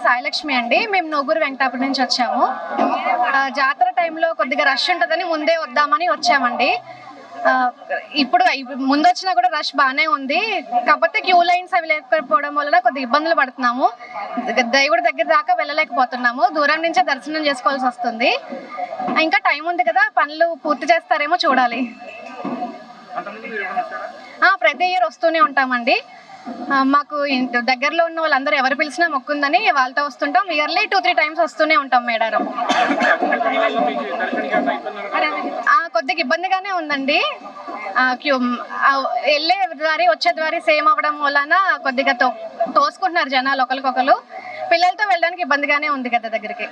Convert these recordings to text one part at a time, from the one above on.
సాయిలక్ష్మి అండి. మేము నోగూరు వెంకటాపురం నుంచి వచ్చాము. జాతర టైంలో కొద్దిగా రష్ ఉంటుందని ముందే వద్దామని వచ్చామండి. ఇప్పుడు ముందు వచ్చినా కూడా రష్ బాగానే ఉంది. కాకపోతే క్యూ లైన్స్ అవి లేకపోవడం వలన కొద్దిగా ఇబ్బందులు పడుతున్నాము. దేవుడి దగ్గర దాకా వెళ్ళలేకపోతున్నాము. దూరం నుంచే దర్శనం చేసుకోవాల్సి వస్తుంది. ఇంకా టైం ఉంది కదా, పనులు పూర్తి చేస్తారేమో చూడాలి. ప్రతి ఇయర్ వస్తూనే ఉంటామండి. మాకు దగ్గరలో ఉన్న వాళ్ళందరూ ఎవరు పిలిచినా మొక్కుందని వాళ్ళతో వస్తుంటాం. ఇయర్లీ 2-3 టైమ్స్ వస్తూనే ఉంటాం మేడారం. కొద్దిగా ఇబ్బందిగానే ఉందండి. వెళ్ళే దారి వచ్చే దారి సేమ్ అవ్వడం వలన కొద్దిగా తోసుకుంటున్నారు జనాలు ఒకరికొకరు. పిల్లలతో వెళ్ళడానికి ఇబ్బందిగానే ఉంది కదా దగ్గరికి.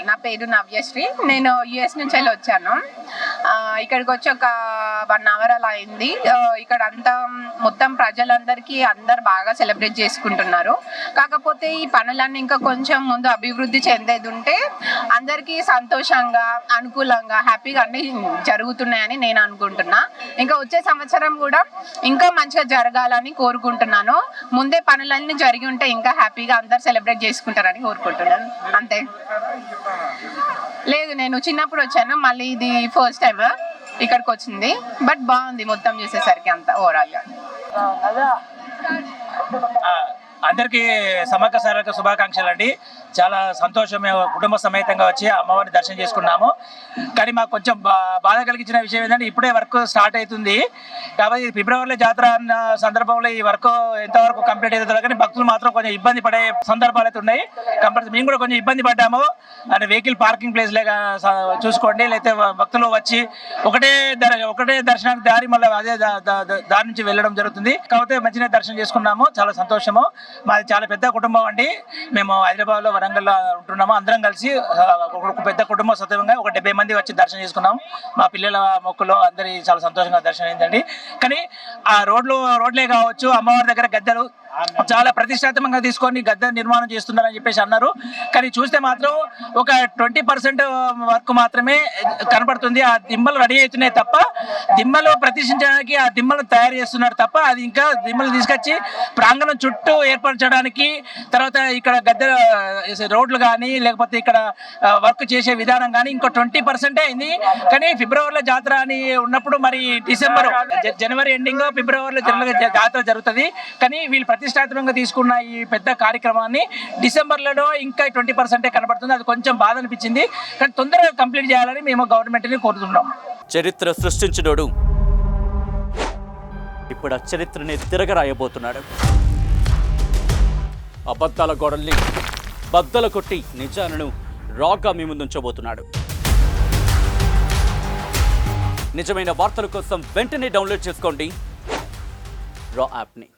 నా పేరు నవ్యశ్రీ. నేను యుఎస్ నుంచి వెళ్ళి వచ్చాను. ఇక్కడికి వచ్చి ఒక 1 hour అలా అయింది. ఇక్కడ అంతా మొత్తం ప్రజలందరికీ అందరు బాగా సెలబ్రేట్ చేసుకుంటున్నారు. కాకపోతే ఈ పనులన్నీ ఇంకా కొంచెం ముందు అభివృద్ధి చెందేది ఉంటే అందరికీ సంతోషంగా, అనుకూలంగా, హ్యాపీగా అన్నీ జరుగుతున్నాయని నేను అనుకుంటున్నా. ఇంకా వచ్చే సంవత్సరం కూడా ఇంకా మంచిగా జరగాలని కోరుకుంటున్నాను. ముందే పనులన్నీ జరిగి ఉంటే ఇంకా హ్యాపీగా అందరు సెలబ్రేట్ చేసుకుంటారని కోరుకుంటున్నాను. అంతే. లేదు, నేను చిన్నప్పుడు వచ్చాను. మళ్ళీ ఇది ఫస్ట్ టైం ఇక్కడికి వచ్చింది. బట్ బాగుంది మొత్తం చూసేసరికి అంతా ఓవరాల్ గా. అందరికీ సమ్మక్క సారక్క శుభాకాంక్షలు అండి. చాలా సంతోషం. కుటుంబ సమేతంగా వచ్చి అమ్మవారిని దర్శనం చేసుకున్నాము. కానీ మాకు కొంచెం బాధ కలిగించిన విషయం ఏంటంటే ఇప్పుడే వర్క్ స్టార్ట్ అవుతుంది కాబట్టి ఫిబ్రవరిలో జాతర అన్న సందర్భంలో ఈ వర్క్ ఎంతవరకు కంప్లీట్ అవుతుందో కానీ భక్తులు మాత్రం కొంచెం ఇబ్బంది పడే సందర్భాలు అయితే ఉన్నాయి. కంపల్సరీ మేము కూడా కొంచెం ఇబ్బంది పడ్డాము. అంటే వెహికల్ పార్కింగ్ ప్లేస్ లేక చూసుకోండి, లేకపోతే భక్తులు వచ్చి ఒకటే దర్శనానికి దారి మళ్ళీ అదే దారి నుంచి వెళ్ళడం జరుగుతుంది. కాకపోతే మంచిగా దర్శనం చేసుకున్నాము. చాలా సంతోషము. మాది చాలా పెద్ద కుటుంబం అండి. మేము హైదరాబాద్లో, వరంగల్లో ఉంటున్నాము. అందరం కలిసి ఒక పెద్ద కుటుంబ సత్యంగా ఒక 70 మంది వచ్చి దర్శనం చేసుకున్నాము. మా పిల్లల మొక్కులో అందరి చాలా సంతోషంగా దర్శనం అయిందండి. కానీ ఆ రోడ్లే కావచ్చు, అమ్మవారి దగ్గర గద్దెలు చాలా ప్రతిష్టాత్మకంగా తీసుకొని గద్దె నిర్మాణం చేస్తున్నారని చెప్పేసి అన్నారు. కానీ చూస్తే మాత్రం ఒక 20% వర్క్ మాత్రమే కనబడుతుంది. ఆ దిమ్మలు రెడీ అవుతున్నాయి తప్ప, దిమ్మలు ప్రతిష్ఠించడానికి ఆ దిమ్మలు తయారు చేస్తున్నారు తప్ప, అది ఇంకా దిమ్మలు తీసుకొచ్చి ప్రాంగణం చుట్టూ ఏర్పరచడానికి, తర్వాత ఇక్కడ గద్దె రోడ్లు కానీ లేకపోతే ఇక్కడ వర్క్ చేసే విధానం కానీ ఇంకో 20% అయింది. కానీ ఫిబ్రవరిలో జాతర అని ఉన్నప్పుడు మరి జనవరి ఎండింగ్ ఫిబ్రవరిలో జాతర జరుగుతుంది. కానీ వీళ్ళు ప్రతిష్టాత్మకంగా తీసుకున్న ఈ పెద్ద కార్యక్రమాన్ని డిసెంబర్లో ఇంకా 20% కనబడుతుంది. అది కొంచెం బాధ అనిపించింది. కానీ తొందరగా కంప్లీట్ చేయాలని మేము గవర్నమెంట్ని కోరుతున్నాం. చరిత్ర సృష్టించినోడు ఇప్పుడు ఆ చరిత్రని తిరగరాయబోతున్నాడు. అబద్ధాల గోడల్ని బద్దలు కొట్టి నిజాలను రాగా మీ ముందుంచబోతున్నాడు. నిజమైన వార్తల కోసం వెంటనే డౌన్లోడ్ చేసుకోండి రా యాప్ని.